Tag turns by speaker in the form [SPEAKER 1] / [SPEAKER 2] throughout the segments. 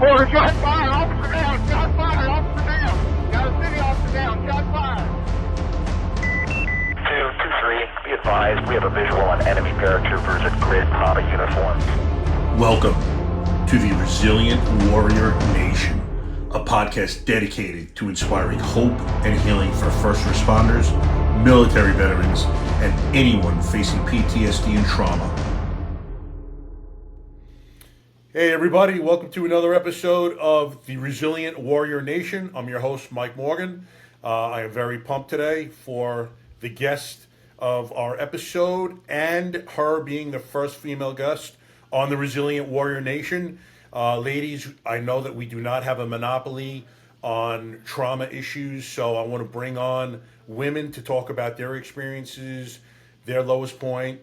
[SPEAKER 1] Or shot fire, officer down, shot fire, officer down. Got a city officer down, shot fire.
[SPEAKER 2] 223, be advised, we have a visual on enemy paratroopers in grid Papa uniforms.
[SPEAKER 3] Welcome to the Resilient Warrior Nation, a podcast dedicated to inspiring hope and healing for first responders, military veterans, and anyone facing PTSD and trauma. Hey everybody, welcome to another episode of the Resilient Warrior Nation. I'm your host, Mike Morgan. I am very pumped today for the guest of our episode and her being the first female guest on the Resilient Warrior Nation. Ladies, I know that we do not have a monopoly on trauma issues, so I want to bring on women to talk about their experiences, their lowest point,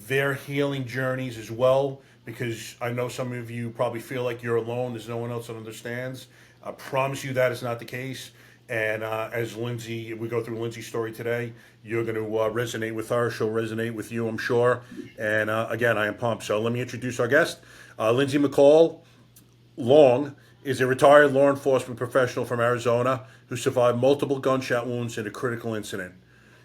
[SPEAKER 3] their healing journeys as well, because I know some of you probably feel like you're alone, there's no one else that understands. I promise you that is not the case. And as Lyndsay, we go through Lyndsay's story today, you're going to resonate with her. She'll resonate with you, I'm sure. And again, I am pumped. So let me introduce our guest. Lyndsay McCall Long is a retired law enforcement professional from Arizona who survived multiple gunshot wounds in a critical incident.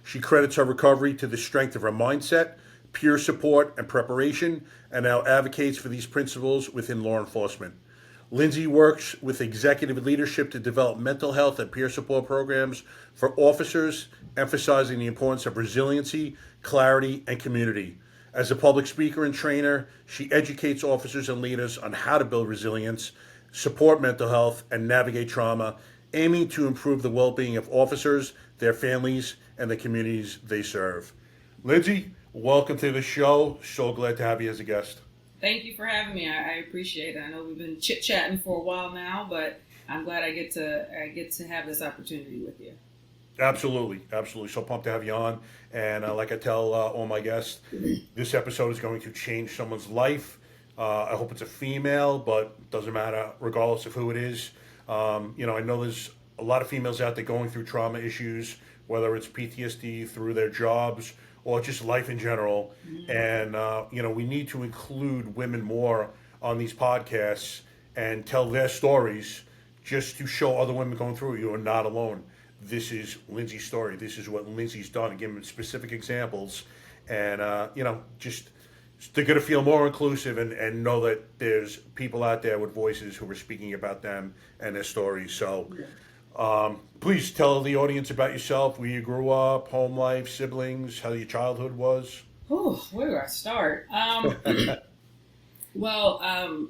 [SPEAKER 3] She credits her recovery to the strength of her mindset, peer support, and preparation, and now advocates for these principles within law enforcement. Lyndsay works with executive leadership to develop mental health and peer support programs for officers, emphasizing the importance of resiliency, clarity, and community. As a public speaker and trainer, she educates officers and leaders on how to build resilience, support mental health, and navigate trauma, aiming to improve the well-being of officers, their families, and the communities they serve. Lyndsay, welcome to the show. So glad to have you as a guest.
[SPEAKER 4] Thank you for having me. I appreciate it. I know we've been chit-chatting for a while now, but I'm glad I get to have this opportunity with you.
[SPEAKER 3] Absolutely. So pumped to have you on. And like I tell all my guests, this episode is going to change someone's life. I hope it's a female, but it doesn't matter regardless of who it is. I know there's a lot of females out there going through trauma issues, whether it's PTSD through their jobs or just life in general. Mm-hmm. And, we need to include women more on these podcasts and tell their stories just to show other women going through it. You are not alone. This is Lyndsay's story. This is what Lyndsay's done. And give them specific examples. And, just they're going to feel more inclusive and know that there's people out there with voices who are speaking about them and their stories. So please tell the audience about yourself, where you grew up, home life, siblings, how your childhood was.
[SPEAKER 4] Oh, where do I start?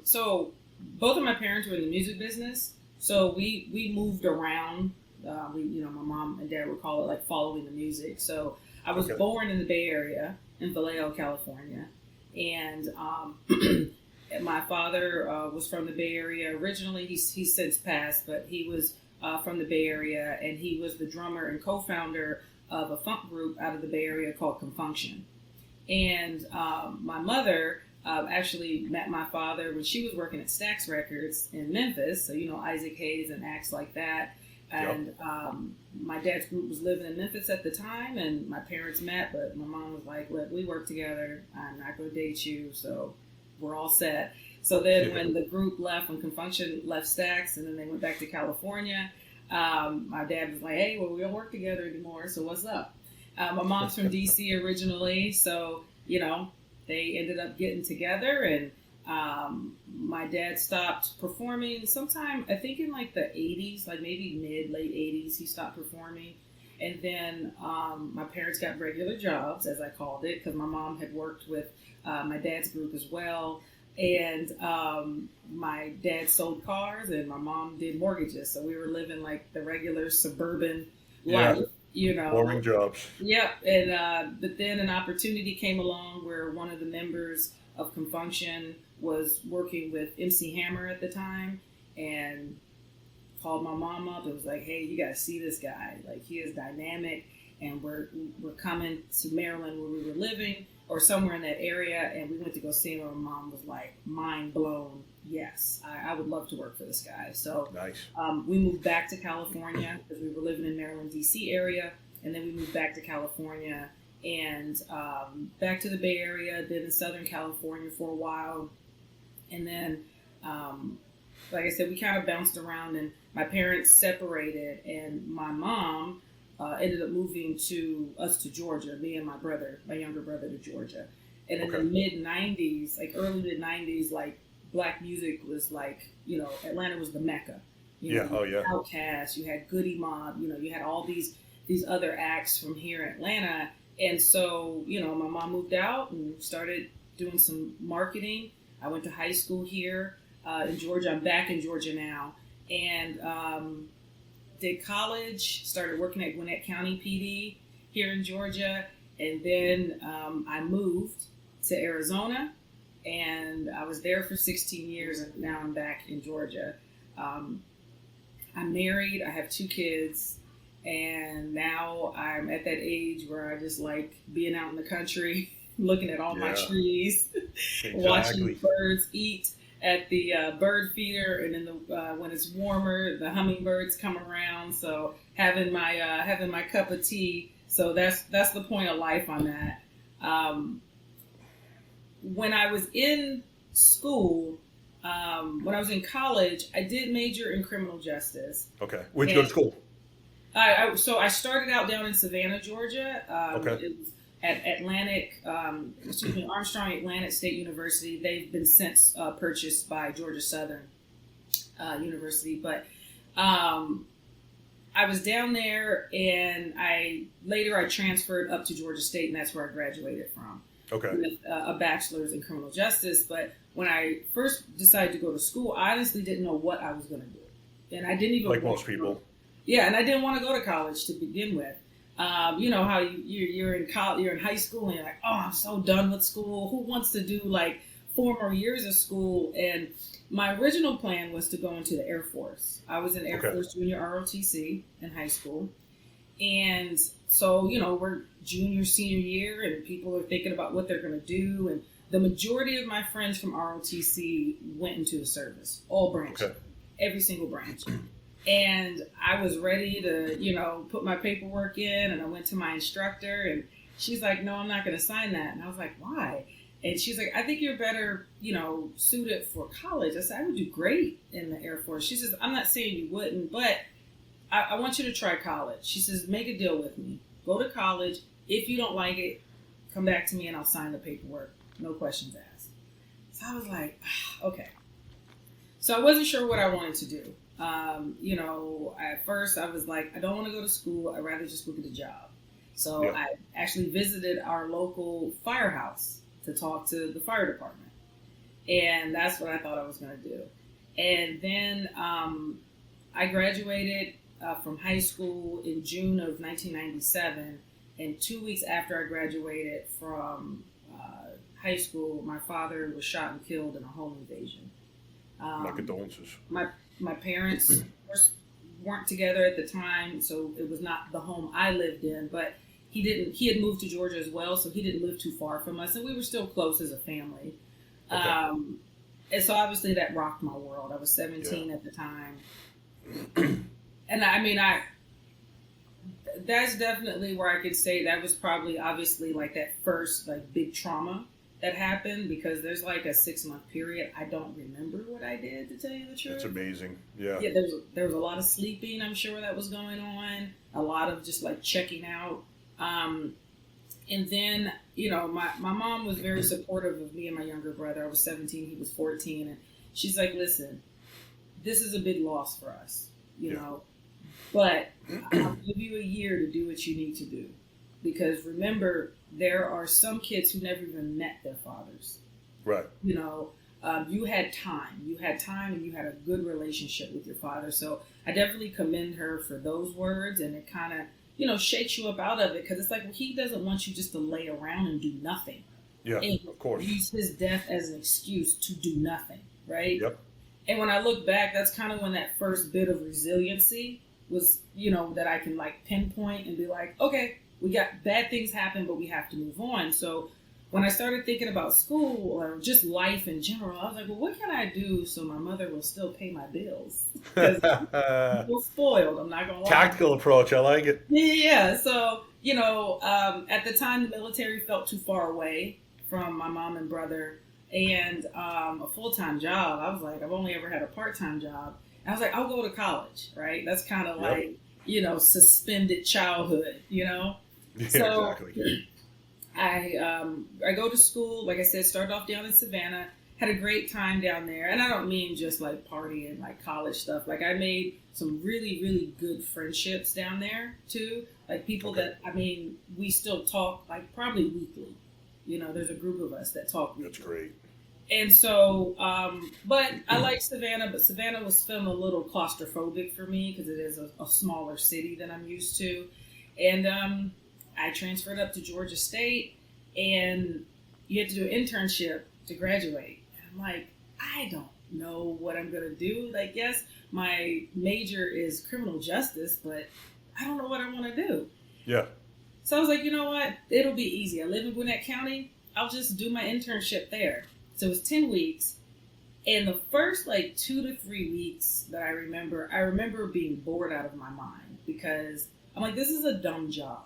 [SPEAKER 4] So both of my parents were in the music business. So we moved around. My mom and dad would call it like following the music. So I was born in the Bay Area in Vallejo, California. And my father was from the Bay Area originally. He's since passed, but he was from the Bay Area, and he was the drummer and co-founder of a funk group out of the Bay Area called Confunction. And my mother actually met my father when she was working at Stax Records in Memphis. So, Isaac Hayes and acts like that. And my dad's group was living in Memphis at the time, and my parents met, but my mom was like, look, we work together. I'm not going to date you, so we're all set. So then when the group left, when Confunction left Stax, and then they went back to California, my dad was like, hey, well, we don't work together anymore, so what's up? My mom's from D.C. originally, so, they ended up getting together, and my dad stopped performing sometime, I think in like the 80s, like maybe late 80s, he stopped performing. And then my parents got regular jobs, as I called it, because my mom had worked with my dad's group as well. And my dad sold cars and my mom did mortgages. So we were living like the regular suburban life,
[SPEAKER 3] Boring jobs.
[SPEAKER 4] Yep. And but then an opportunity came along where one of the members of Confunction was working with MC Hammer at the time and called my mom up and was like, hey, you got to see this guy. Like, he is dynamic, and we're coming to Maryland where we were living or somewhere in that area, and we went to go see him, and my mom was like, mind blown. Yes, I would love to work for this guy. So
[SPEAKER 3] nice.
[SPEAKER 4] We moved back to California because we were living in Maryland, D.C. area, and then we moved back to California and back to the Bay Area, then in Southern California for a while. And then like I said, we kind of bounced around, and my parents separated, and my mom ended up moving us to Georgia, me and my younger brother, to Georgia. And in the mid-90s, like early mid-90s, like black music was like, Atlanta was the Mecca. Outkast, you had Goody Mob, you had all these other acts from here in Atlanta. And so, my mom moved out and started doing some marketing. I went to high school here in Georgia. I'm back in Georgia now. And did college, started working at Gwinnett County PD here in Georgia. And then I moved to Arizona, and I was there for 16 years, and now I'm back in Georgia. I'm married, I have 2 kids, and now I'm at that age where I just like being out in the country, looking at all my trees, watching birds eat at the bird feeder, and then when it's warmer, the hummingbirds come around. So having my cup of tea. So that's the point of life I'm at. When I was in school, when I was in college, I did major in criminal justice.
[SPEAKER 3] Okay. Where'd you go to school?
[SPEAKER 4] So I started out down in Savannah, Georgia. It was at Armstrong Atlantic State University. They've been since purchased by Georgia Southern University. But I was down there, and I transferred up to Georgia State, and that's where I graduated from.
[SPEAKER 3] Okay.
[SPEAKER 4] With a bachelor's in criminal justice. But when I first decided to go to school, I honestly didn't know what I was going to do. And I didn't even...
[SPEAKER 3] Like most people.
[SPEAKER 4] Yeah, and I didn't want to go to college to begin with. You know how you're in college, you're in high school, and you're like, oh, I'm so done with school. Who wants to do like 4 more years of school? And my original plan was to go into the Air Force. I was in Air Force Junior ROTC in high school. And so, we're junior, senior year, and people are thinking about what they're going to do. And the majority of my friends from ROTC went into the service, all branches, every single branch. And I was ready to, put my paperwork in, and I went to my instructor, and she's like, no, I'm not going to sign that. And I was like, why? And she's like, I think you're better, suited for college. I said, I would do great in the Air Force. She says, I'm not saying you wouldn't, but I want you to try college. She says, make a deal with me. Go to college. If you don't like it, come back to me and I'll sign the paperwork. No questions asked. So I was like, okay. So I wasn't sure what I wanted to do. At first I was like, I don't want to go to school. I'd rather just go get a job. So I actually visited our local firehouse to talk to the fire department. And that's what I thought I was going to do. And then I graduated from high school in June of 1997. And 2 weeks after I graduated from high school, my father was shot and killed in a home invasion.
[SPEAKER 3] My condolences.
[SPEAKER 4] My parents weren't together at the time, so it was not the home I lived in, but he had moved to Georgia as well, so he didn't live too far from us, and we were still close as a family. And so obviously that rocked my world. I was 17 at the time. And that's definitely where I could say that was probably obviously like that first like big trauma that happened, because there's like a 6-month period. I don't remember what I did, to tell you the truth.
[SPEAKER 3] That's amazing. Yeah. Yeah,
[SPEAKER 4] there was a lot of sleeping, I'm sure, that was going on. A lot of just like checking out. And then, my mom was very supportive of me and my younger brother. I was 17, he was 14. And she's like, listen, this is a big loss for us, but I'll give you a year to do what you need to do. Because remember, there are some kids who never even met their fathers.
[SPEAKER 3] Right.
[SPEAKER 4] You had time. You had time, and you had a good relationship with your father. So I definitely commend her for those words, and it kind of, shakes you up out of it, because it's like, well, he doesn't want you just to lay around and do nothing.
[SPEAKER 3] Yeah,
[SPEAKER 4] and
[SPEAKER 3] of course.
[SPEAKER 4] Use his death as an excuse to do nothing, right?
[SPEAKER 3] Yep. And
[SPEAKER 4] when I look back, that's kind of when that first bit of resiliency was, that I can like pinpoint and be like, okay, we got bad things happen, but we have to move on. So when I started thinking about school or just life in general, I was like, well, what can I do so my mother will still pay my bills? Because I'm a little spoiled, I'm not going to lie.
[SPEAKER 3] Tactical approach, I like it.
[SPEAKER 4] Yeah. So, at the time, the military felt too far away from my mom and brother. and a full-time job. I was like, I've only ever had a part-time job. And I was like, I'll go to college, right? That's kind of like, suspended childhood,
[SPEAKER 3] Yeah,
[SPEAKER 4] So
[SPEAKER 3] exactly.
[SPEAKER 4] I go to school, like I said, started off down in Savannah, had a great time down there. And I don't mean just like partying, like college stuff. Like I made some really, really good friendships down there too. Like people that, we still talk like probably weekly. There's a group of us that talk weekly.
[SPEAKER 3] That's great.
[SPEAKER 4] And so, but I like Savannah, but Savannah was feeling a little claustrophobic for me because it is a smaller city than I'm used to. And I transferred up to Georgia State, and you have to do an internship to graduate. And I'm like, I don't know what I'm going to do. Like, yes, my major is criminal justice, but I don't know what I want to do.
[SPEAKER 3] Yeah.
[SPEAKER 4] So I was like, you know what? It'll be easy. I live in Gwinnett County. I'll just do my internship there. So it was 10 weeks. And the first 2 to 3 weeks that I remember being bored out of my mind because I'm like, this is a dumb job.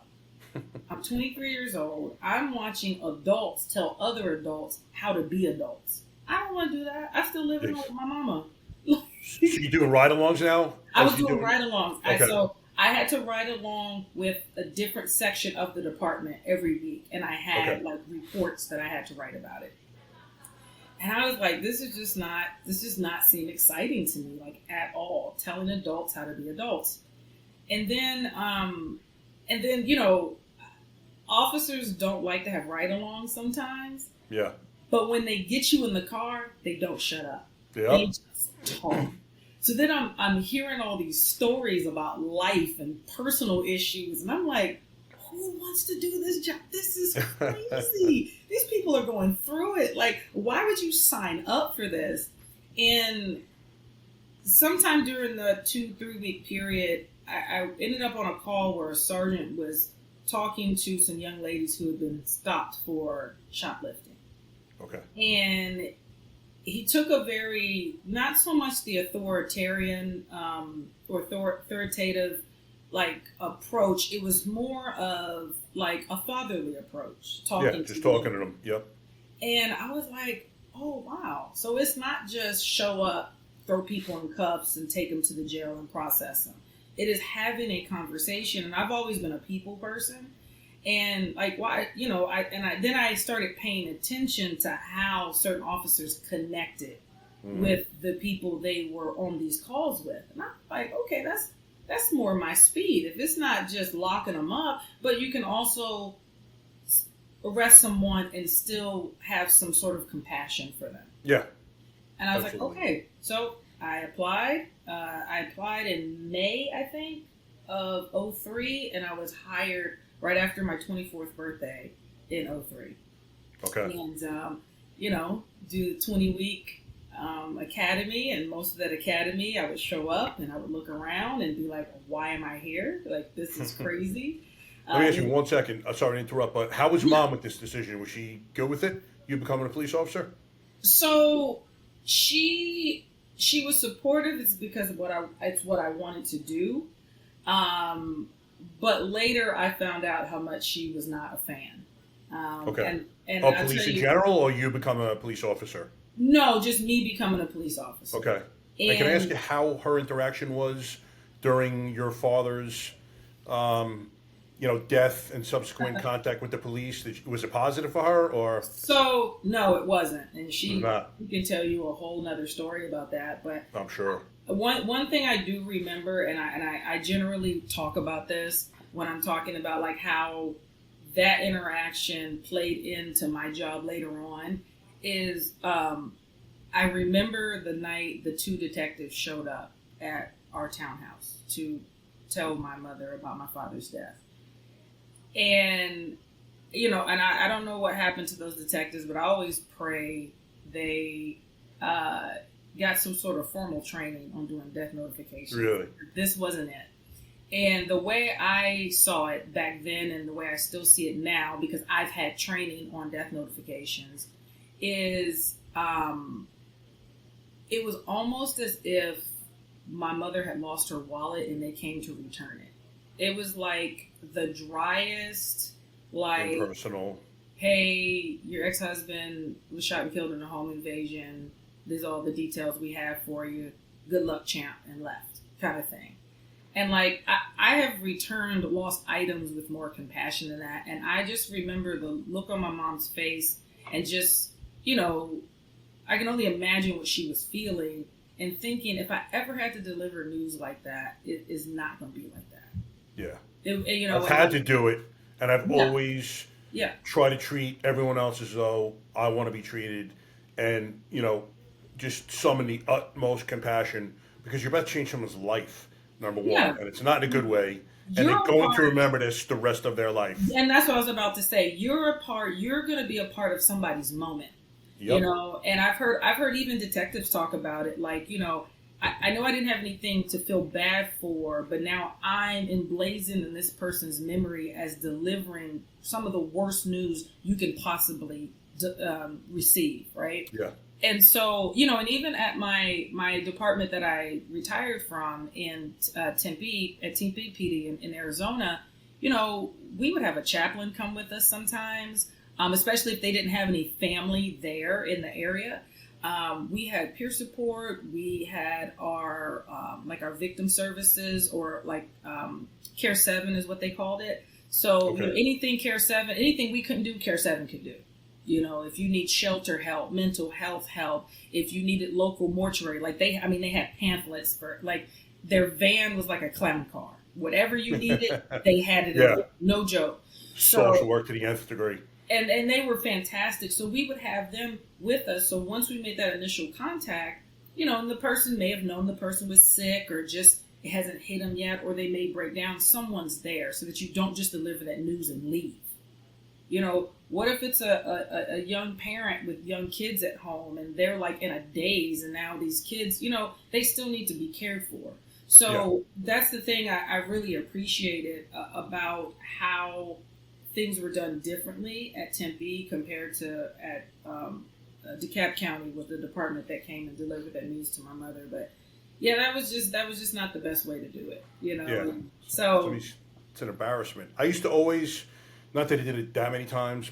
[SPEAKER 4] I'm 23 years old. I'm watching adults tell other adults how to be adults. I don't want to do that. I still live with my mama.
[SPEAKER 3] So you doing ride-alongs now?
[SPEAKER 4] I was doing ride-alongs.
[SPEAKER 3] Okay.
[SPEAKER 4] So I had to ride along with a different section of the department every week. And I had reports that I had to write about it. And I was like, this does not seem exciting to me, like at all, telling adults how to be adults. And then, officers don't like to have ride-alongs sometimes.
[SPEAKER 3] Yeah.
[SPEAKER 4] But when they get you in the car, they don't shut up.
[SPEAKER 3] Yeah.
[SPEAKER 4] They just talk. So then I'm hearing all these stories about life and personal issues. And I'm like, who wants to do this job? This is crazy. These people are going through it. Like, why would you sign up for this? And sometime during the 2-3 week period, I ended up on a call where a sergeant was talking to some young ladies who had been stopped for shoplifting.
[SPEAKER 3] Okay.
[SPEAKER 4] And he took a very, not so much the authoritarian, authoritative, approach. It was more of a fatherly approach. Talking to
[SPEAKER 3] them. Yep.
[SPEAKER 4] And I was like, oh, wow. So it's not just show up, throw people in cuffs and take them to the jail and process them. It is having a conversation. And I've always been a people person. And why, then I started paying attention to how certain officers connected with the people they were on these calls with. And I'm like, okay, that's more my speed. If it's not just locking them up, but you can also arrest someone and still have some sort of compassion for them.
[SPEAKER 3] Yeah.
[SPEAKER 4] And I was like, okay. So I applied. I applied in May, I think, of 2003, and I was hired right after my 24th birthday in 2003.
[SPEAKER 3] Okay.
[SPEAKER 4] And, do the 20-week academy, and most of that academy, I would show up and I would look around and be like, why am I here? Like, this is crazy.
[SPEAKER 3] Let me ask you 1 second. Sorry to interrupt, but how was Mom with this decision? Was she good with it? You becoming a police officer?
[SPEAKER 4] So she was supportive. It's because of it's what I wanted to do. But later I found out how much she was not a fan.
[SPEAKER 3] Okay.
[SPEAKER 4] And
[SPEAKER 3] police in general, or you become a police officer?
[SPEAKER 4] No, just me becoming a police officer.
[SPEAKER 3] Okay. And can I ask you how her interaction was during your father's, death and subsequent contact with the police? Was it positive for her, or?
[SPEAKER 4] So no, it wasn't, and she can tell you a whole nother story about that. But
[SPEAKER 3] I'm sure.
[SPEAKER 4] One thing I do remember, and I generally talk about this when I'm talking about how that interaction played into my job later on, is I remember the night the 2 detectives showed up at our townhouse to tell my mother about my father's death. And, and I don't know what happened to those detectives, but I always pray they got some sort of formal training on doing death notifications.
[SPEAKER 3] Really?
[SPEAKER 4] This wasn't it. And the way I saw it back then and the way I still see it now, because I've had training on death notifications, is it was almost as if my mother had lost her wallet and they came to return it. It was like the driest,
[SPEAKER 3] impersonal.
[SPEAKER 4] hey, your ex-husband was shot and killed in a home invasion. These are all the details we have for you. Good luck, champ, and left, kind of thing. And like, I have returned lost items with more compassion than that. And I just remember the look on my mom's face and just, you know, I can only imagine what she was feeling and thinking, if I ever had to deliver news like that, it is not going to be like that.
[SPEAKER 3] Yeah.
[SPEAKER 4] You know,
[SPEAKER 3] I've had to do it, and I've
[SPEAKER 4] Yeah.
[SPEAKER 3] always
[SPEAKER 4] Yeah.
[SPEAKER 3] tried to treat everyone else as though I want to be treated, and, you know, just summon the utmost compassion, because you're about to change someone's life, number one,
[SPEAKER 4] Yeah.
[SPEAKER 3] and it's not in a good way, and
[SPEAKER 4] You're
[SPEAKER 3] they're
[SPEAKER 4] a
[SPEAKER 3] going to
[SPEAKER 4] part-
[SPEAKER 3] remember this the rest of their life.
[SPEAKER 4] And that's what I was about to say. You're going to be a part of somebody's moment.
[SPEAKER 3] Yep.
[SPEAKER 4] You know, and I've heard even detectives talk about it. Like, you know, I know I didn't have anything to feel bad for, but now I'm emblazoned in this person's memory as delivering some of the worst news you can possibly receive, right?
[SPEAKER 3] Yeah.
[SPEAKER 4] And so, you know, and even at my department that I retired from in Tempe, at Tempe PD in Arizona, you know, we would have a chaplain come with us sometimes. Especially if they didn't have any family there in the area. We had peer support. We had our our victim services, or like Care 7 is what they called it. So
[SPEAKER 3] Okay.
[SPEAKER 4] you know, anything Care 7, anything we couldn't do, Care 7 could do. You know, if you need shelter help, mental health help, if you needed local mortuary, like they had pamphlets for, like, their van was like a clown car. Whatever you needed, they had it.
[SPEAKER 3] Yeah.
[SPEAKER 4] No joke.
[SPEAKER 3] Social work to the nth degree.
[SPEAKER 4] And they were fantastic. So we would have them with us. So once we made that initial contact, you know, and the person may have known the person was sick, or just it hasn't hit them yet, or they may break down. Someone's there so that you don't just deliver that news and leave. You know, what if it's a young parent with young kids at home and they're like in a daze, and now these kids, you know, they still need to be cared for. So that's the thing I really appreciated about how things were done differently at Tempe compared to at DeKalb County with the department that came and delivered that news to my mother. But yeah, that was just not the best way to do it, you know.
[SPEAKER 3] Yeah.
[SPEAKER 4] So
[SPEAKER 3] It's an embarrassment. I used to always, not that I did it that many times,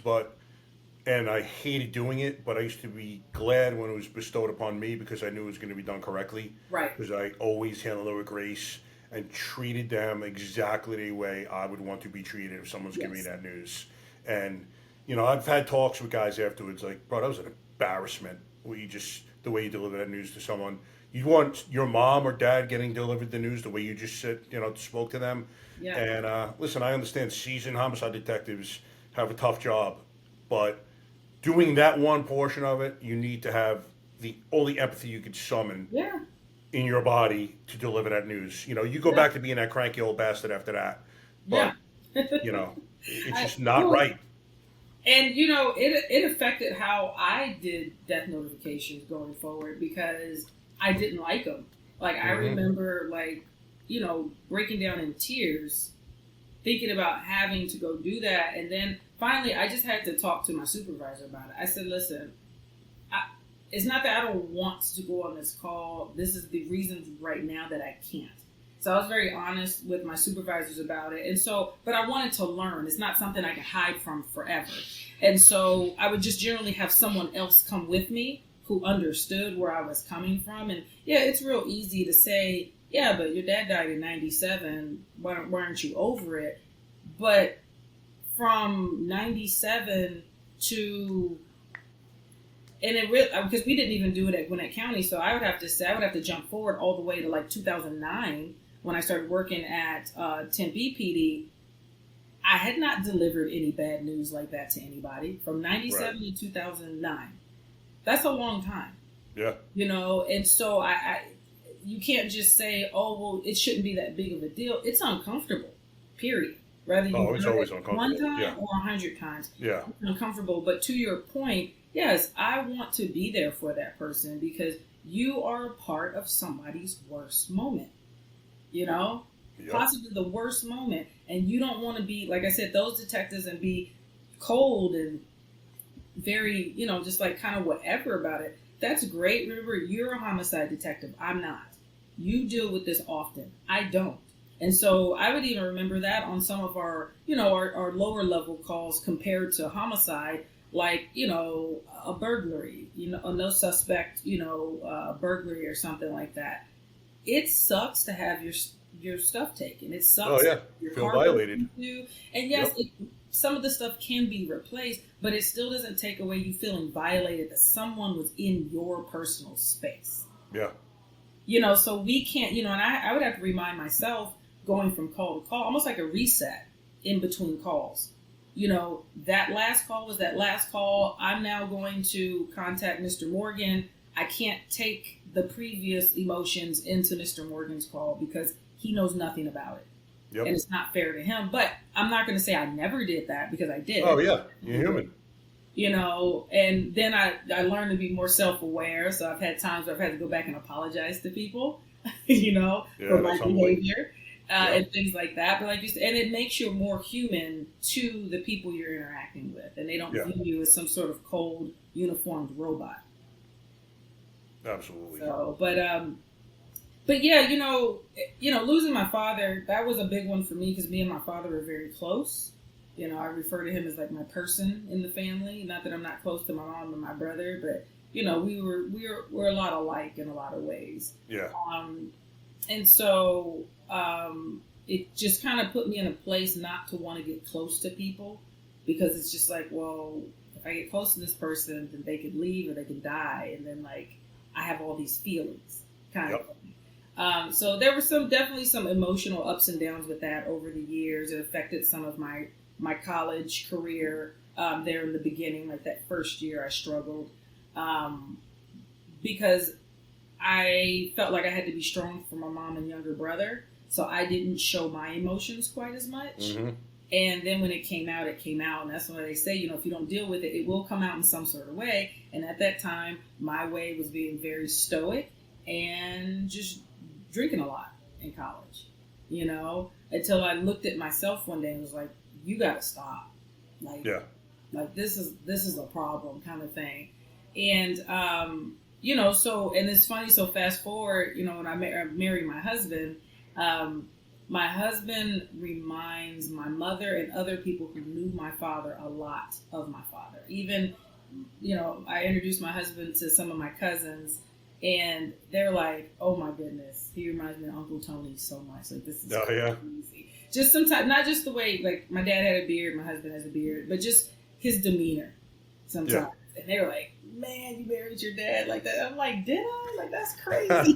[SPEAKER 3] and I hated doing it, but I used to be glad when it was bestowed upon me, because I knew it was going to be done correctly.
[SPEAKER 4] Right.
[SPEAKER 3] Because I always handled it with grace and treated them exactly the way I would want to be treated if someone's giving me that news. And, you know, I've had talks with guys afterwards, like, bro, that was an embarrassment. The way you deliver that news to someone. You want your mom or dad getting delivered the news the way you just spoke to them.
[SPEAKER 4] Yeah.
[SPEAKER 3] And listen, I understand seasoned homicide detectives have a tough job, but doing that one portion of it, you need to have all the empathy you could summon in your body to deliver that news. You know, you go back to being that cranky old bastard after that. But, you know, it's just not right.
[SPEAKER 4] And, you know, it affected how I did death notifications going forward, because I didn't like them. Like, I remember, like, you know, breaking down in tears, thinking about having to go do that. And then finally, I just had to talk to my supervisor about it. I said, listen, it's not that I don't want to go on this call. This is the reasons right now that I can't. So I was very honest with my supervisors about it. And so, but I wanted to learn. It's not something I can hide from forever. And so I would just generally have someone else come with me who understood where I was coming from. And yeah, it's real easy to say, yeah, but your dad died in 97. Why aren't you over it? But from 97 to, and it really, because we didn't even do it at Gwinnett County, so I would have to jump forward all the way to like 2009 when I started working at Tempe PD. I had not delivered any bad news like that to anybody from 97 to 2009. That's a long time. Yeah. You know, and so you can't just say, oh, well, it shouldn't be that big of a deal. It's uncomfortable, period. Whether you
[SPEAKER 3] it's always uncomfortable.
[SPEAKER 4] One time or 100 times.
[SPEAKER 3] Yeah.
[SPEAKER 4] It's uncomfortable. But to your point, yes, I want to be there for that person, because you are a part of somebody's worst moment. You know? Yep. Possibly the worst moment. And you don't want to be, like I said, those detectives and be cold and very, you know, just like kind of whatever about it. That's great. Remember, you're a homicide detective. I'm not. You deal with this often. I don't. And so I would even remember that on some of our, our lower level calls compared to homicide, like, a burglary, a no suspect, burglary or something like that. It sucks to have your stuff taken. It sucks.
[SPEAKER 3] Oh, yeah.
[SPEAKER 4] Your
[SPEAKER 3] Feel
[SPEAKER 4] car
[SPEAKER 3] violated.
[SPEAKER 4] And yes, some of the stuff can be replaced, but it still doesn't take away you feeling violated that someone was in your personal space.
[SPEAKER 3] Yeah.
[SPEAKER 4] So we can't, and I would have to remind myself going from call to call, almost like a reset in between calls. That last call was that last call. I'm now going to contact Mr. Morgan. I can't take the previous emotions into Mr. Morgan's call because he knows nothing about it. Yep. And it's not fair to him. But I'm not going to say I never did that because I did.
[SPEAKER 3] Oh, yeah. You're human.
[SPEAKER 4] And then I learned to be more self-aware. So I've had times where I've had to go back and apologize to people, for my behavior and things like that. But like you said, and it makes you more human to the people you're interacting with. And they don't view you as some sort of cold, uniformed robot.
[SPEAKER 3] Absolutely.
[SPEAKER 4] So, but yeah, losing my father, that was a big one for me because me and my father were very close. I refer to him as like my person in the family. Not that I'm not close to my mom and my brother, but we're a lot alike in a lot of ways.
[SPEAKER 3] Yeah.
[SPEAKER 4] And so it just kind of put me in a place not to want to get close to people because it's just like, well, if I get close to this person, then they could leave or they could die, and then like I have all these feelings kind of. So there were definitely some emotional ups and downs with that over the years. It affected some of my college career there in the beginning, like that first year I struggled because I felt like I had to be strong for my mom and younger brother. So I didn't show my emotions quite as much. Mm-hmm. And then when it came out, and that's why they say, if you don't deal with it, it will come out in some sort of way. And at that time, my way was being very stoic and just drinking a lot in college, until I looked at myself one day and was like, you got to stop. Like this is a problem kind of thing. And, so, and it's funny. So fast forward, when I married my husband reminds my mother and other people who knew my father a lot of my father. Even, I introduced my husband to some of my cousins and they're like, oh my goodness, he reminds me of Uncle Tony so much. Like this is crazy. Just sometimes, not just the way, like my dad had a beard, my husband has a beard, but just his demeanor sometimes. Yeah. And they were like, man, you married your dad like that. I'm like, did I? Like, that's crazy.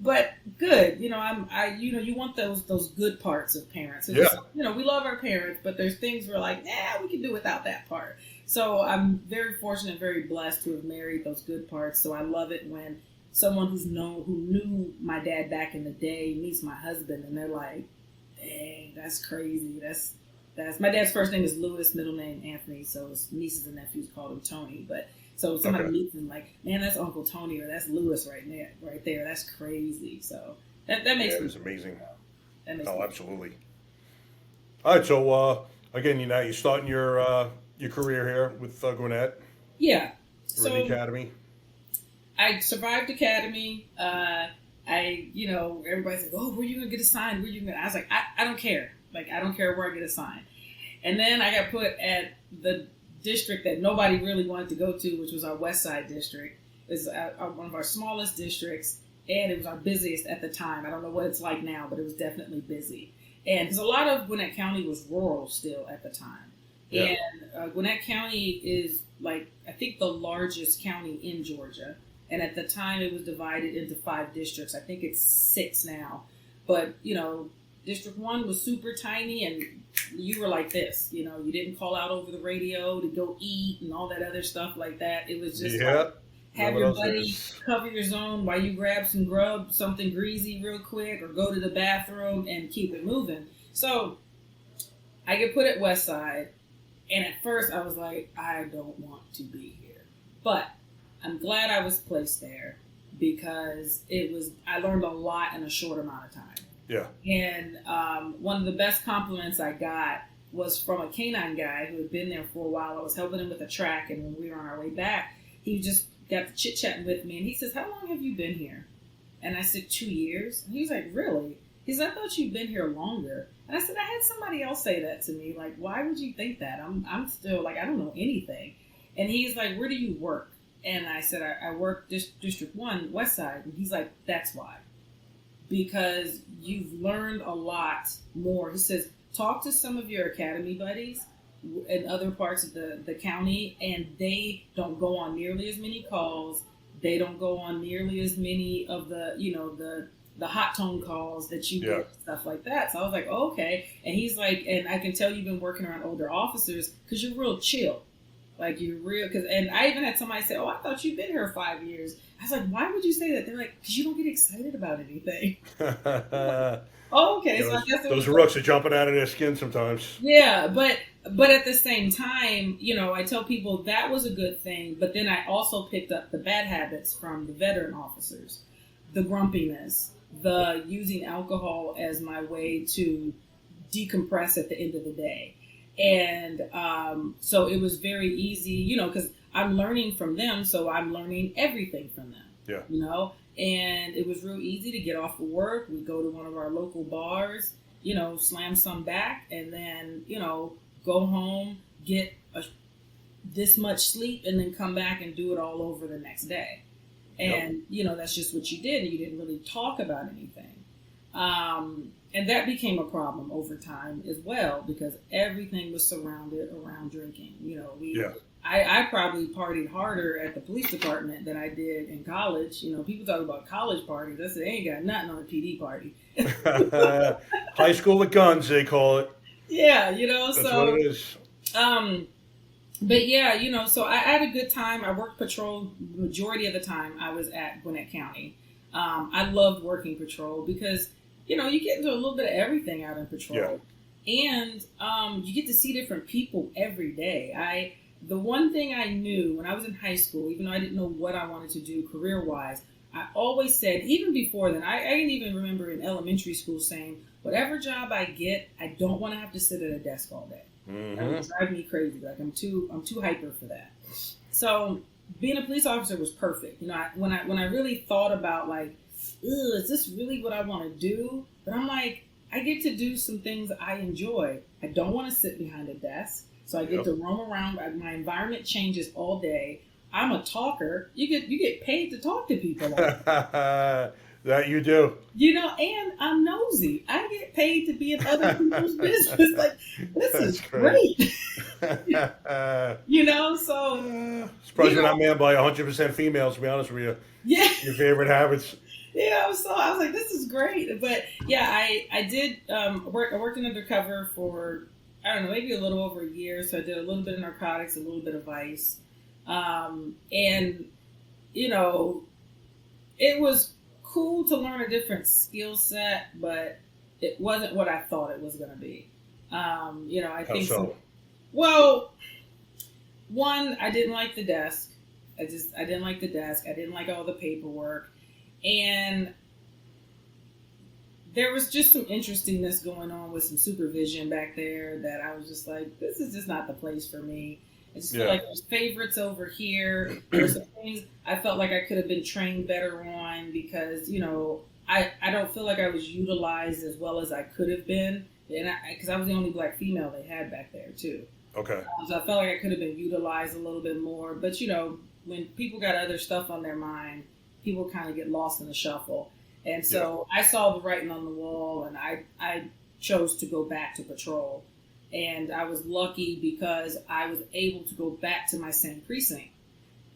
[SPEAKER 4] But good. You want those good parts of parents. It's just, we love our parents, but there's things we're like, we can do without that part. So I'm very fortunate, very blessed to have married those good parts. So I love it when someone who knew my dad back in the day meets my husband and they're like, dang, that's crazy. That's my dad's first name is Louis, middle name Anthony, so his nieces and nephews called him Tony. But so somebody meets him like, man, that's Uncle Tony or that's Louis right there. That's crazy. So that makes
[SPEAKER 3] it's amazing.
[SPEAKER 4] Oh,
[SPEAKER 3] absolutely. All right, so again, you're starting your career here with Gwinnett.
[SPEAKER 4] Yeah.
[SPEAKER 3] You're in the academy.
[SPEAKER 4] I survived academy. Everybody's like, oh, where are you going to get assigned? I was like, I don't care. Like, I don't care where I get assigned. And then I got put at the district that nobody really wanted to go to, which was our West Side district. It was one of our smallest districts, and it was our busiest at the time. I don't know what it's like now, but it was definitely busy. And because a lot of Gwinnett County was rural still at the time. Yeah. And Gwinnett County is, like, I think the largest county in Georgia. And at the time, it was divided into 5 districts. I think it's 6 now. But, District 1 was super tiny, and you were like this. You didn't call out over the radio to go eat and all that other stuff like that. It was just like, have your buddy cover your zone while you grab some grub, something greasy real quick, or go to the bathroom and keep it moving. So I get put at West Side, and at first I was like, I don't want to be here. But I'm glad I was placed there because I learned a lot in a short amount of time.
[SPEAKER 3] Yeah.
[SPEAKER 4] And one of the best compliments I got was from a canine guy who had been there for a while. I was helping him with a track, and when we were on our way back, he just got chit-chatting with me, and he says, how long have you been here? And I said, 2 years. And he was like, really? He said, I thought you'd been here longer. And I said, I had somebody else say that to me. Like, why would you think that? I'm still like, I don't know anything. And he's like, where do you work? And I said, I work District 1, West Side. And he's like, that's why. Because you've learned a lot more. He says, talk to some of your academy buddies in other parts of the county, and they don't go on nearly as many calls. They don't go on nearly as many of the hot tone calls that you get, stuff like that. So I was like, oh, okay. And he's like, and I can tell you've been working around older officers because you're real chill. Like, you're real. And I even had somebody say, oh, I thought you'd been here 5 years. I was like, why would you say that? They're like, because you don't get excited about anything. Oh, okay. So I guess
[SPEAKER 3] those rooks are jumping out of their skin sometimes.
[SPEAKER 4] Yeah, but at the same time, I tell people that was a good thing. But then I also picked up the bad habits from the veteran officers, the grumpiness, the using alcohol as my way to decompress at the end of the day. And so it was very easy, because I'm learning from them, so I'm learning everything from them. Yeah. And it was real easy to get off of work. We go to one of our local bars, slam some back, and then, go home, get this much sleep, and then come back and do it all over the next day. And, that's just what you did. You didn't really talk about anything. And that became a problem over time as well, because everything was surrounded around drinking. I probably partied harder at the police department than I did in college. People talk about college parties. I said, they ain't got nothing on a PD party.
[SPEAKER 3] High school with guns, they call it.
[SPEAKER 4] Yeah,
[SPEAKER 3] That's what it is.
[SPEAKER 4] But yeah, so I had a good time. I worked patrol the majority of the time I was at Gwinnett County. I loved working patrol because, you get into a little bit of everything out in patrol. Yeah. And you get to see different people every day. The one thing I knew when I was in high school, even though I didn't know what I wanted to do career-wise, I always said, even before then, I didn't even remember in elementary school saying, whatever job I get, I don't want to have to sit at a desk all day. Mm-hmm. That would drive me crazy. Like, I'm too hyper for that. So being a police officer was perfect. When I really thought about, like, is this really what I want to do? But I'm like, I get to do some things I enjoy. I don't want to sit behind a desk. So I get to roam around. My environment changes all day. I'm a talker. You get paid to talk to people.
[SPEAKER 3] That you do.
[SPEAKER 4] And I'm nosy. I get paid to be in other people's business. Like, this is great. So.
[SPEAKER 3] Surprised you're not manned by 100% females, to be honest with you.
[SPEAKER 4] Yeah.
[SPEAKER 3] Your favorite habits.
[SPEAKER 4] So I was like, this is great. But yeah, I did work. I worked in undercover for, I don't know, maybe a little over a year. So I did a little bit of narcotics, a little bit of vice. And, it was cool to learn a different skill set, but it wasn't what I thought it was going to be. I think
[SPEAKER 3] so.
[SPEAKER 4] Well, one, I didn't like the desk. I didn't like the desk. I didn't like all the paperwork. And there was just some interestingness going on with some supervision back there that I was just like, this is just not the place for me. I just feel like there's favorites over here. There's some things I felt like I could have been trained better on because, I don't feel like I was utilized as well as I could have been. And because I was the only black female they had back there too.
[SPEAKER 3] Okay.
[SPEAKER 4] So I felt like I could have been utilized a little bit more. But, when people got other stuff on their mind, people kind of get lost in the shuffle. And so I saw the writing on the wall, and I chose to go back to patrol. And I was lucky because I was able to go back to my same precinct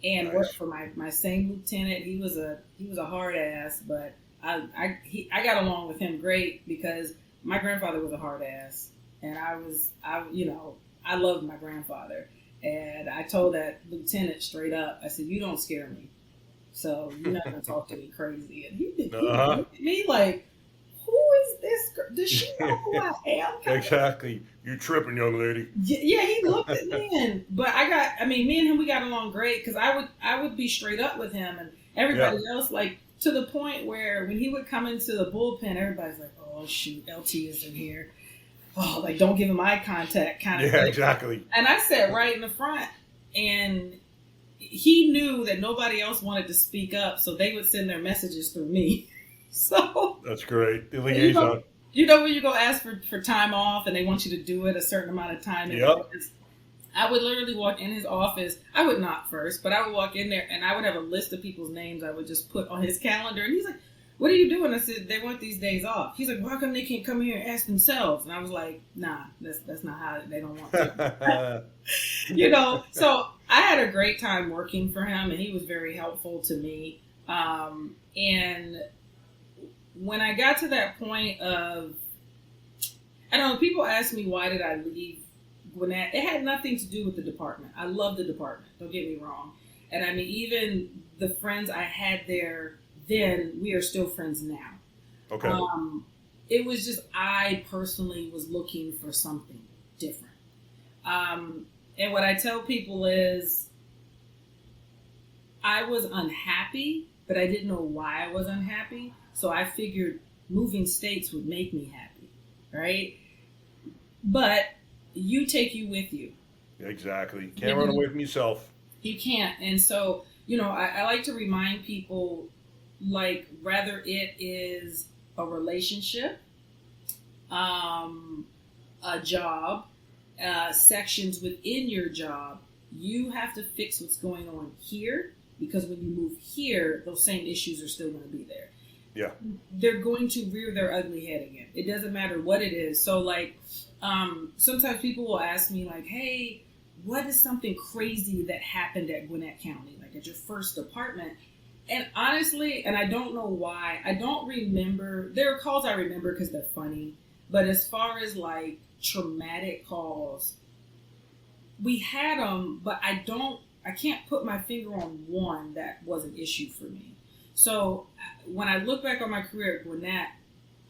[SPEAKER 4] and work for my same lieutenant. He was a hard ass, but I got along with him great because my grandfather was a hard ass, and I loved my grandfather. And I told that lieutenant straight up, I said, you don't scare me. So you're not going to talk to me crazy. And he looked at me like, who is this girl? Does she know who I am?
[SPEAKER 3] Exactly. You tripping, young lady.
[SPEAKER 4] Yeah, he looked at me. But me and him, we got along great because I would be straight up with him and everybody else, like, to the point where when he would come into the bullpen, everybody's like, oh, shoot, LT is in here. Oh, like, don't give him eye contact kind of thing.
[SPEAKER 3] Yeah, exactly.
[SPEAKER 4] And I sat right in the front, and he knew that nobody else wanted to speak up, so they would send their messages through me. So
[SPEAKER 3] That's great. The
[SPEAKER 4] You
[SPEAKER 3] liaison.
[SPEAKER 4] know, when you go ask for time off and they want you to do it a certain amount of time.
[SPEAKER 3] Yep.
[SPEAKER 4] I would literally walk in his office. I would not first, but I would walk in there and I would have a list of people's names I would just put on his calendar. And he's like, "What are you doing?" I said, "They want these days off." He's like, "Well, how come they can't come here and ask themselves?" And I was like, "Nah, that's not how they don't want to." So I had a great time working for him, and he was very helpful to me. And when I got to that point of, I don't know, people ask me, why did I leave Gwinnett? It had nothing to do with the department. I love the department, don't get me wrong. And I mean, even the friends I had there then, we are still friends now.
[SPEAKER 3] Okay.
[SPEAKER 4] It was just, I personally was looking for something different. And what I tell people is, I was unhappy, but I didn't know why I was unhappy. So I figured moving states would make me happy, right? But you take you with you.
[SPEAKER 3] Exactly. Can't run away from yourself.
[SPEAKER 4] You can't. And so, I like to remind people, like, whether it is a relationship, a job, sections within your job, you have to fix what's going on here, because when you move here, those same issues are still going to be there.
[SPEAKER 3] Yeah.
[SPEAKER 4] They're going to rear their ugly head again. It doesn't matter what it is. So, like, sometimes people will ask me, like, "Hey, what is something crazy that happened at Gwinnett County, like at your first department?" And honestly, and I don't know why, I don't remember. There are calls I remember because they're funny. But as far as, like, traumatic calls, we had them, but I can't put my finger on one that was an issue for me. So when I look back on my career at Gwinnett,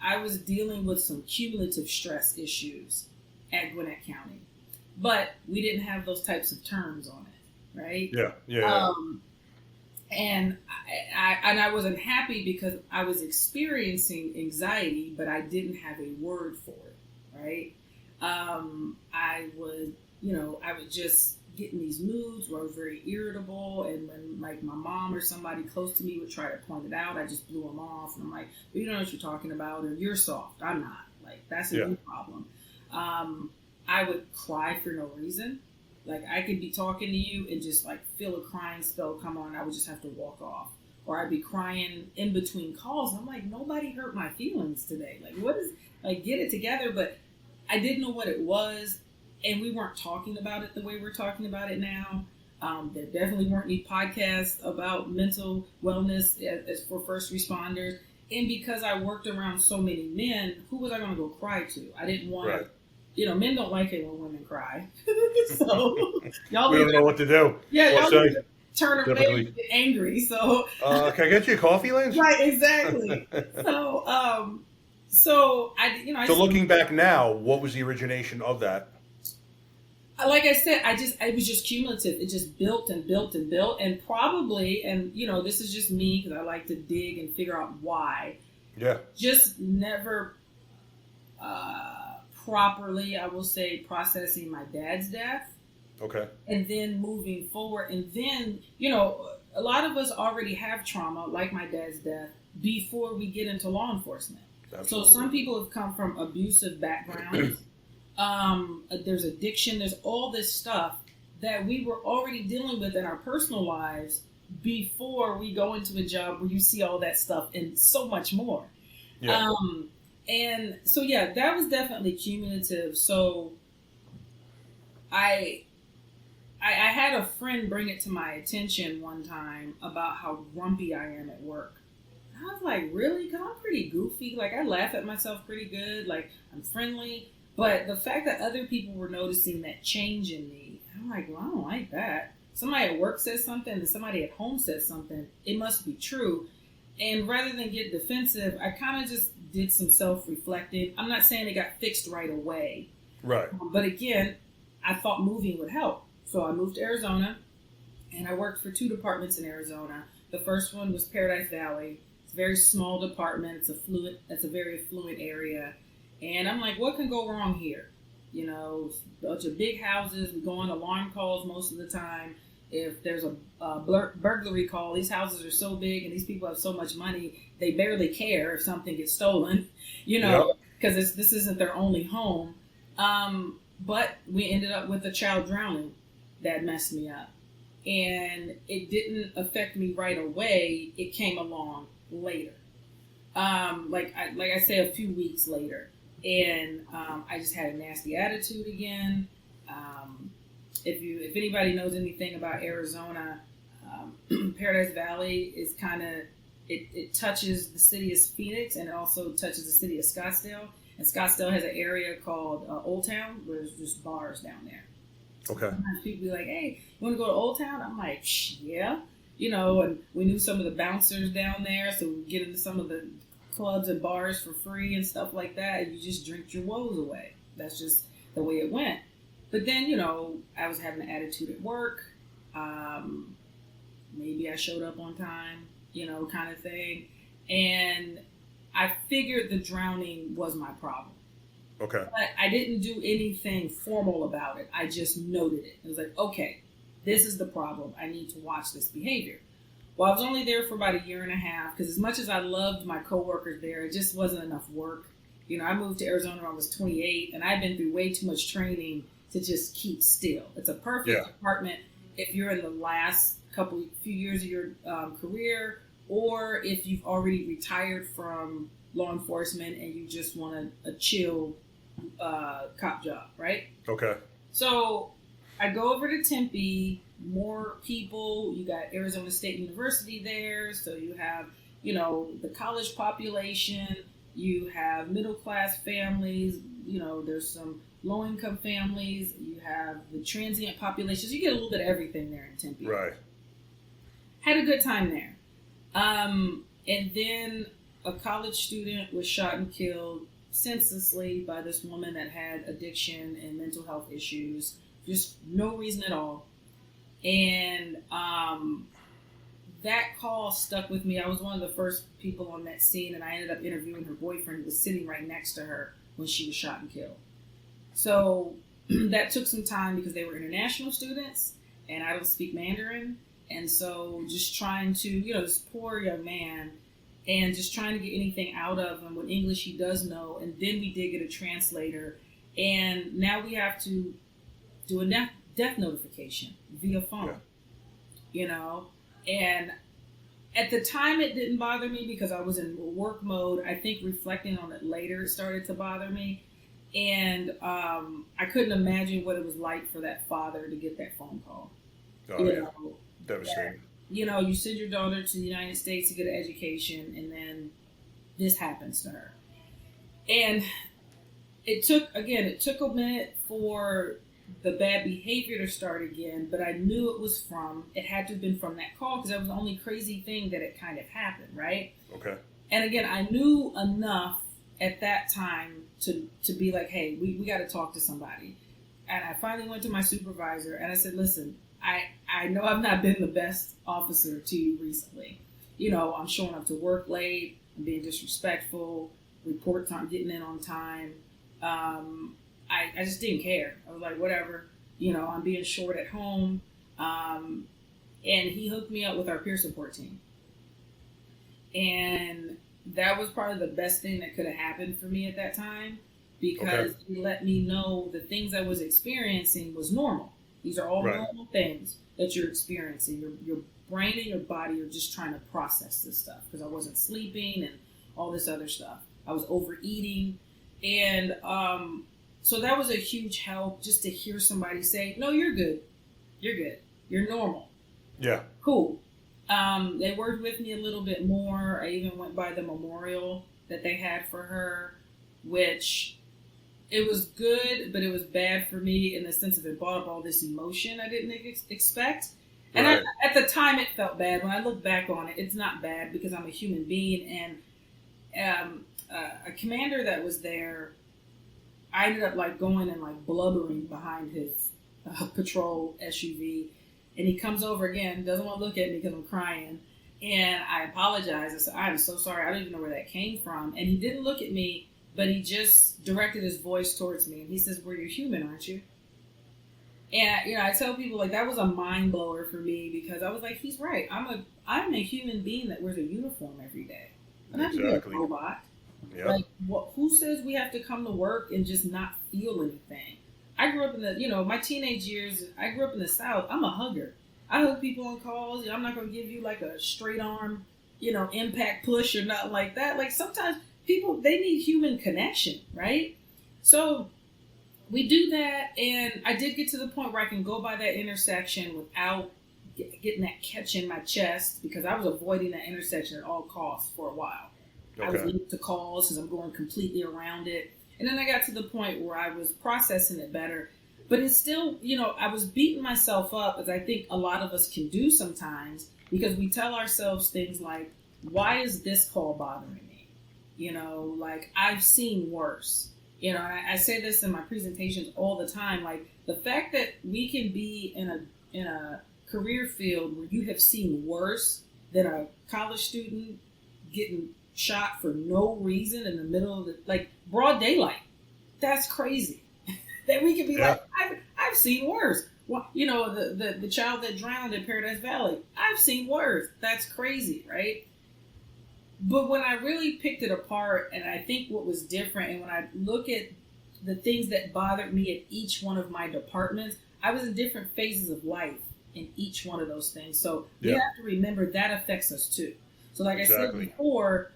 [SPEAKER 4] I was dealing with some cumulative stress issues at Gwinnett County, but we didn't have those types of terms on it, right?
[SPEAKER 3] Yeah.
[SPEAKER 4] And I wasn't happy because I was experiencing anxiety, but I didn't have a word for it, right? I would just get in these moods where I was very irritable, and when, like, my mom or somebody close to me would try to point it out, I just blew them off, and I'm like, "Well, you don't know what you're talking about, or you're soft. I'm not. Like, that's a new problem." I would cry for no reason. Like, I could be talking to you and just, like, feel a crying spell come on. I would just have to walk off. Or I'd be crying in between calls. And I'm like, nobody hurt my feelings today. Like, what is, like, get it together. But I didn't know what it was. And we weren't talking about it the way we're talking about it now. There definitely weren't any podcasts about mental wellness as for first responders. And because I worked around so many men, who was I going to go cry to? I didn't want to. Men don't like it when women cry. So y'all,
[SPEAKER 3] we don't know what to do.
[SPEAKER 4] Yeah, y'all turn away and get angry. So
[SPEAKER 3] can I get you a coffee, Lynch?
[SPEAKER 4] Right, exactly. So
[SPEAKER 3] So looking back now, what was the origination of that?
[SPEAKER 4] Like I said, it was just cumulative. It just built and built and built, and probably, and this is just me because I like to dig and figure out why.
[SPEAKER 3] Yeah.
[SPEAKER 4] Just never properly, I will say, processing my dad's death.
[SPEAKER 3] Okay. And
[SPEAKER 4] then moving forward, and then a lot of us already have trauma, like my dad's death, before we get into law enforcement. Absolutely. So some people have come from abusive backgrounds. There's addiction. There's all this stuff that we were already dealing with in our personal lives before we go into a job where you see all that stuff and so much more. Yeah. And so, yeah, that was definitely cumulative. So I had a friend bring it to my attention one time about how grumpy I am at work. And I was like, really? Because I'm pretty goofy. Like, I laugh at myself pretty good. Like, I'm friendly. But the fact that other people were noticing that change in me, I'm like, well, I don't like that. Somebody at work says something and somebody at home says something. It must be true. And rather than get defensive, I kind of just did some self-reflecting. I'm not saying it got fixed right away.
[SPEAKER 3] Right.
[SPEAKER 4] But again, I thought moving would help. So I moved to Arizona, and I worked for 2 departments in Arizona. The first one was Paradise Valley. It's a very small department. It's a very affluent area. And I'm like, what can go wrong here? A bunch of big houses. We go on alarm calls most of the time. If there's a burglary call, these houses are so big and these people have so much money, they barely care if something gets stolen, you know, because this isn't their only home. But we ended up with a child drowning that messed me up. And it didn't affect me right away. It came along later. Like I say, a few weeks later. And I just had a nasty attitude again. If anybody knows anything about Arizona, Paradise Valley is kind of, it touches the city of Phoenix, and it also touches the city of Scottsdale. And Scottsdale has an area called Old Town, where there's just bars down there.
[SPEAKER 3] Okay.
[SPEAKER 4] Sometimes people be like, hey, you want to go to Old Town? I'm like, yeah. You know, and we knew some of the bouncers down there, so we get into some of the clubs and bars for free and stuff like that, and you just drink your woes away. That's just the way it went. But then, you know, I was having an attitude at work. Maybe I showed up on time, you know, kind of thing. And I figured the drowning was my problem.
[SPEAKER 3] Okay.
[SPEAKER 4] But I didn't do anything formal about it. I just noted it. It was like, okay, this is the problem. I need to watch this behavior. Well, I was only there for about a year and a half, because as much as I loved my coworkers there, it just wasn't enough work. You know, I moved to Arizona when I was 28, and I've been through way too much training to just keep still. It's a perfect department if you're in the last few years of your career, or if you've already retired from law enforcement and you just want a chill cop job, right?
[SPEAKER 3] Okay.
[SPEAKER 4] So I go over to Tempe, more people. You got Arizona State University there, so you have, you know, the college population. You have middle class families. You know, there's some low income families. You have the transient populations. You get a little bit of everything there in Tempe.
[SPEAKER 3] Right.
[SPEAKER 4] Had a good time there. And then a college student was shot and killed senselessly by this woman that had addiction and mental health issues. Just no reason at all. And that call stuck with me. I was one of the first people on that scene, and I ended up interviewing her boyfriend, who was sitting right next to her when she was shot and killed. So that took some time, because they were international students, and I don't speak Mandarin. And so just trying to, you know, this poor young man, and just trying to get anything out of him. What English he does know. And then we did get a translator. And now we have to do a death notification via phone, you know. And at the time, it didn't bother me because I was in work mode. I think reflecting on it later, it started to bother me. And I couldn't imagine what it was like for that father to get that phone call.
[SPEAKER 3] Oh, you know, devastating.
[SPEAKER 4] That, you know, you send your daughter to the United States to get an education, and then this happens to her. And it took a minute for the bad behavior to start again, but I knew it had to have been from that call, because that was the only crazy thing that it kind of happened, right?
[SPEAKER 3] Okay.
[SPEAKER 4] And again, I knew enough at that time to be like, hey, we got to talk to somebody. And I finally went to my supervisor, and I said, listen, I know I've not been the best officer to you recently. You know, I'm showing up to work late, I'm being disrespectful, report time, getting in on time. I just didn't care. I was like, whatever, you know, I'm being short at home. And he hooked me up with our peer support team. And that was probably the best thing that could have happened for me at that time, because he let me know the things I was experiencing was normal. These are all normal things that you're experiencing. Your brain and your body are just trying to process this stuff, because I wasn't sleeping and all this other stuff. I was overeating. And so that was a huge help, just to hear somebody say, no, you're good. You're good. You're normal.
[SPEAKER 3] Yeah.
[SPEAKER 4] Cool. They worked with me a little bit more. I even went by the memorial that they had for her, which it was good, but it was bad for me in the sense of it brought up all this emotion I didn't expect. And at the time, it felt bad. When I look back on it, it's not bad, because I'm a human being. And a commander that was there, I ended up like going and like blubbering behind his patrol SUV. And he comes over again, doesn't want to look at me because I'm crying. And I apologize. I said, I'm so sorry. I don't even know where that came from. And he didn't look at me, but he just directed his voice towards me. And he says, well, you're human, aren't you? And, you know, I tell people, like, that was a mind blower for me, because I was like, he's right. I'm a human being that wears a uniform every day. I'm not
[SPEAKER 3] Exactly.
[SPEAKER 4] a robot.
[SPEAKER 3] Yeah.
[SPEAKER 4] Like, who says we have to come to work and just not feel anything? I grew up in my teenage years, I grew up in the South. I'm a hugger. I hug people on calls. I'm not going to give you like a straight arm, impact push or nothing like that. Like sometimes people, they need human connection, right? So we do that. And I did get to the point where I can go by that intersection without getting that catch in my chest, because I was avoiding that intersection at all costs for a while.
[SPEAKER 3] Okay.
[SPEAKER 4] I was late to calls because I'm going completely around it. And then I got to the point where I was processing it better. But it's still, I was beating myself up, as I think a lot of us can do sometimes, because we tell ourselves things like, why is this call bothering me? Like, I've seen worse. And I say this in my presentations all the time, like the fact that we can be in a career field where you have seen worse than a college student getting shot for no reason in the middle of like broad daylight. That's crazy. That we can be like, I've seen worse. Well, the child that drowned in Paradise Valley, I've seen worse. That's crazy, right? But when I really picked it apart, and I think what was different, and when I look at the things that bothered me at each one of my departments, I was in different phases of life in each one of those things. So we have to remember that affects us too. So like I said before,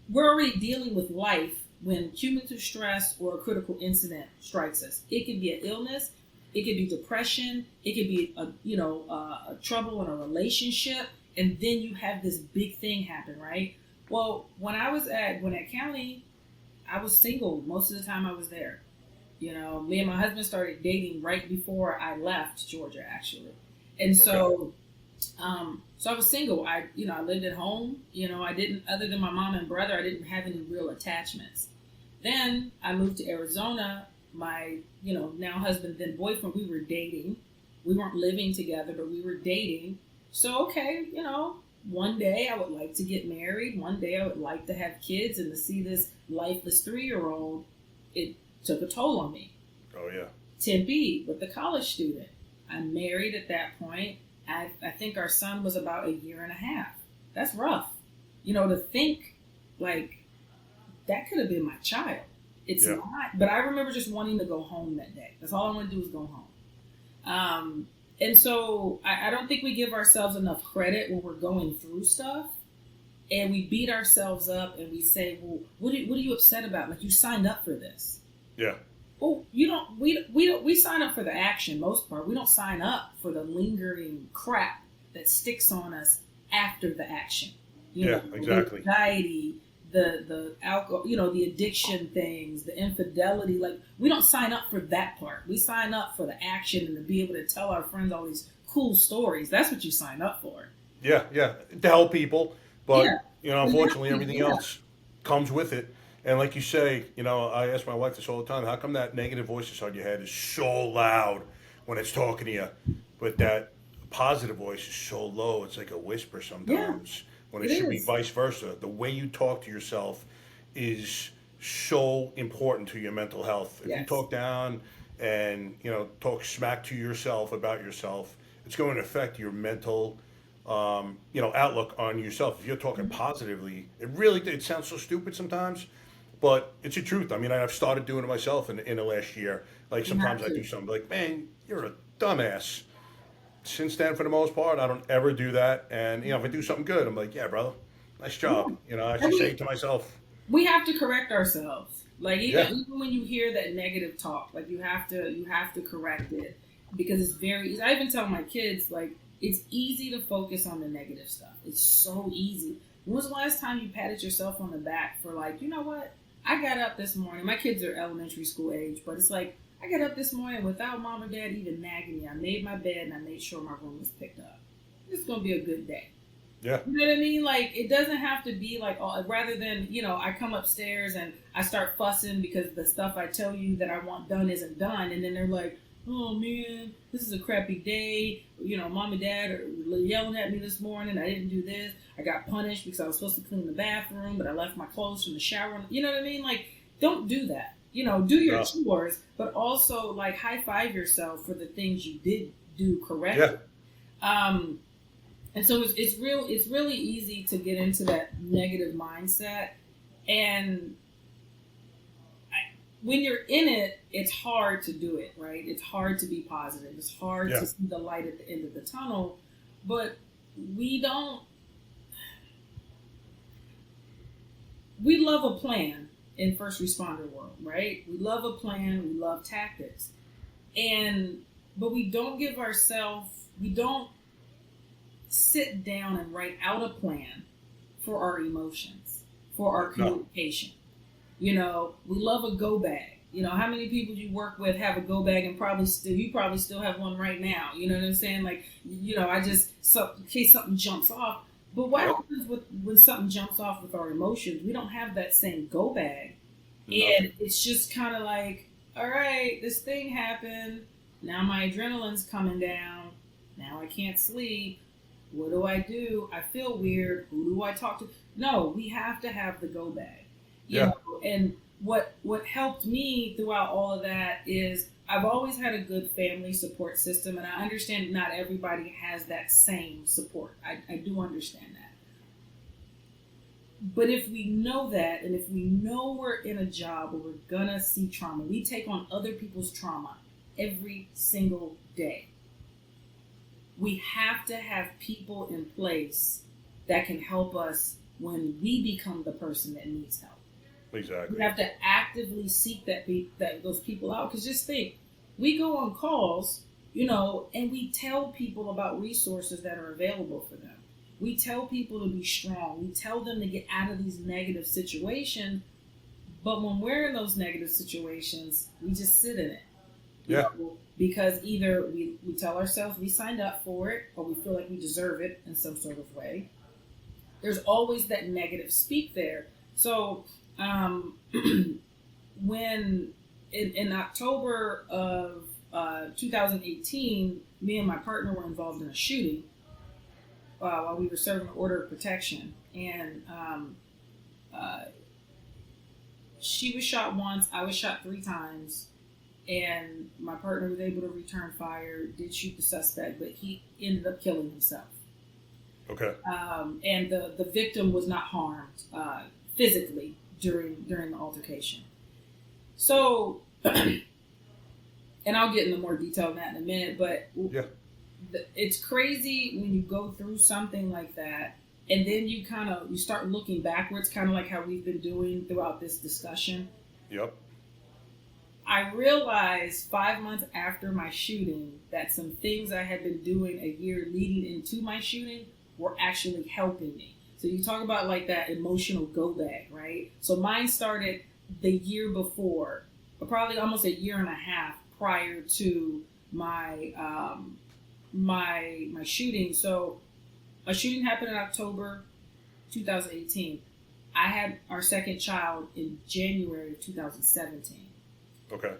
[SPEAKER 4] we're already dealing with life when cumulative stress or a critical incident strikes us. It could be an illness, it could be depression, it could be a trouble in a relationship, and then you have this big thing happen, right? Well, when I was at Gwinnett County, I was single most of the time I was there. Me and my husband started dating right before I left Georgia, actually, and so I was single. I lived at home. I didn't, other than my mom and brother, I didn't have any real attachments. Then I moved to Arizona. My, now husband, then boyfriend, we were dating. We weren't living together, but we were dating. So, okay, one day I would like to get married. One day I would like to have kids, and to see this lifeless 3-year-old, it took a toll on me.
[SPEAKER 3] Oh, yeah.
[SPEAKER 4] Tempe, with the college student. I'm married at that point. I think our son was about 1.5 years. That's rough. To think like that could have been my child. It's not. But I remember just wanting to go home that day. That's all I want to do is go home. And so I don't think we give ourselves enough credit when we're going through stuff. And we beat ourselves up and we say, well, what are you upset about? Like, you signed up for this.
[SPEAKER 3] Yeah.
[SPEAKER 4] Oh, you don't. We sign up for the action most part. We don't sign up for the lingering crap that sticks on us after the action.
[SPEAKER 3] Exactly.
[SPEAKER 4] The anxiety, the alcohol, the addiction things, the infidelity. Like, we don't sign up for that part. We sign up for the action and to be able to tell our friends all these cool stories. That's what you sign up for.
[SPEAKER 3] Yeah, to help people, but unfortunately, everything else comes with it. And like you say, I ask my wife this all the time, how come that negative voice inside your head is so loud when it's talking to you, but that positive voice is so low, it's like a whisper sometimes, when it should be vice versa. The way you talk to yourself is so important to your mental health. If you talk down and, talk smack to yourself about yourself, it's going to affect your mental outlook on yourself. If you're talking positively, it sounds so stupid sometimes, but it's the truth. I mean, I've started doing it myself in the last year. Like, sometimes I do something like, man, you're a dumbass. Since then, for the most part, I don't ever do that. And, if I do something good, I'm like, yeah, brother, nice job. I should say it to myself.
[SPEAKER 4] We have to correct ourselves. Like, even when you hear that negative talk, like, you have to correct it, because it's very easy. I even tell my kids, like, it's easy to focus on the negative stuff. It's so easy. When was the last time you patted yourself on the back for, like, you know what? I got up this morning. My kids are elementary school age, but it's like, I got up this morning without mom or dad even nagging me. I made my bed and I made sure my room was picked up. It's going to be a good day.
[SPEAKER 3] Yeah.
[SPEAKER 4] You know what I mean? Like, it doesn't have to be like, rather than, I come upstairs and I start fussing because the stuff I tell you that I want done isn't done. And then they're like, oh man, this is a crappy day. Mom and dad are yelling at me this morning. I didn't do this. I got punished because I was supposed to clean the bathroom, but I left my clothes from the shower. You know what I mean? Like, don't do that. Do your chores, but also, like, high five yourself for the things you did do correctly.
[SPEAKER 3] Yeah.
[SPEAKER 4] And so it's really easy to get into that negative mindset. And when you're in it, it's hard to do it, right? It's hard to be positive. It's hard to see the light at the end of the tunnel. But we love a plan in first responder world, right? We love a plan. We love tactics. But we don't sit down and write out a plan for our emotions, for our communication. You know, we love a go bag. You know, how many people you work with have a go bag and you probably still have one right now. You know what I'm saying? Like, you know, in case something jumps off. But what happens when something jumps off with our emotions? We don't have that same go bag. And it's just kind of like, all right, this thing happened. Now my adrenaline's coming down. Now I can't sleep. What do I do? I feel weird. Who do I talk to? No, we have to have the go bag. You know? And what helped me throughout all of that is I've always had a good family support system, and I understand not everybody has that same support. I do understand that. But if we know that, and if we know we're in a job where we're gonna see trauma, we take on other people's trauma every single day. We have to have people in place that can help us when we become the person that needs help.
[SPEAKER 3] Exactly.
[SPEAKER 4] We have to actively seek those people out. Because just think, we go on calls, you know, and we tell people about resources that are available for them. We tell people to be strong. We tell them to get out of these negative situations. But when we're in those negative situations, we just sit in it. You know, because either we tell ourselves we signed up for it, or we feel like we deserve it in some sort of way. There's always that negative speak there. So when in October of 2018, me and my partner were involved in a shooting while we were serving an order of protection. And she was shot once, I was shot 3 times. And my partner was able to return fire, did shoot the suspect, but he ended up killing himself.
[SPEAKER 3] Okay.
[SPEAKER 4] And the victim was not harmed physically during the altercation. So, and I'll get into more detail on that in a minute, but it's crazy when you go through something like that, and then you start looking backwards, kind of like how we've been doing throughout this discussion.
[SPEAKER 3] Yep.
[SPEAKER 4] I realized 5 months after my shooting that some things I had been doing a year leading into my shooting were actually helping me. So you talk about like that emotional go bag, right? So mine started the year before, or probably almost a year and a half prior to my my shooting. So a shooting happened in October 2018. I had our second child in January of 2017.
[SPEAKER 3] Okay.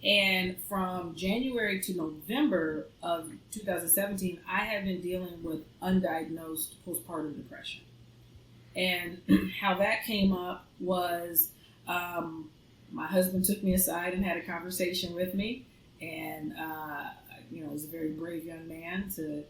[SPEAKER 4] And from January to November of 2017, I had been dealing with undiagnosed postpartum depression. And how that came up was my husband took me aside and had a conversation with me. And, he's a very brave young man to...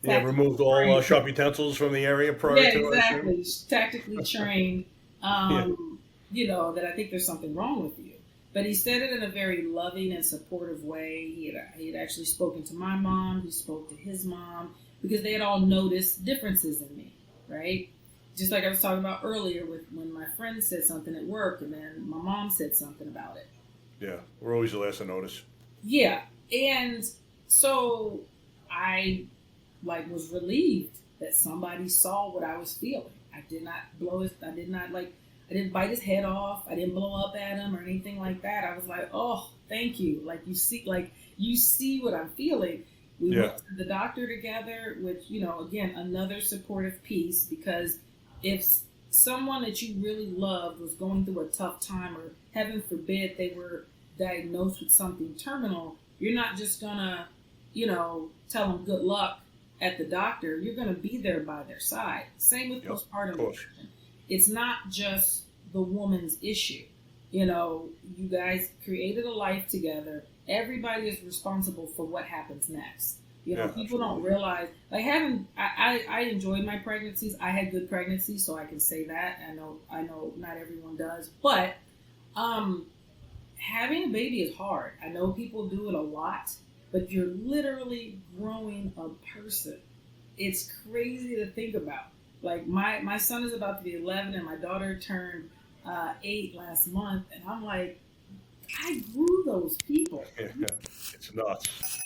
[SPEAKER 3] removed all sharp utensils from the area prior to...
[SPEAKER 4] Yeah, exactly. Tactically trained. That I think there's something wrong with you. But he said it in a very loving and supportive way. He had actually spoken to my mom. He spoke to his mom because they had all noticed differences in me, right? Just like I was talking about earlier with when my friend said something at work and then my mom said something about it.
[SPEAKER 3] Yeah, we're always the last to notice.
[SPEAKER 4] Yeah, and so I was relieved that somebody saw what I was feeling. I didn't bite his head off. I didn't blow up at him or anything like that. I was like, oh, thank you. You see what I'm feeling. We went to the doctor together, which, again, another supportive piece, because if someone that you really loved was going through a tough time, or heaven forbid they were diagnosed with something terminal, you're not just gonna, tell them good luck at the doctor. You're gonna be there by their side. Same with postpartum depression. It's not just the woman's issue. You guys created a life together. Everybody is responsible for what happens next. You know, people don't realize, like I enjoyed my pregnancies. I had good pregnancies, so I can say that. I know not everyone does, but having a baby is hard. I know people do it a lot, but you're literally growing a person. It's crazy to think about. Like my son is about to be 11, and my daughter turned 8 last month, and I'm like, I grew those people.
[SPEAKER 3] Yeah, it's nuts.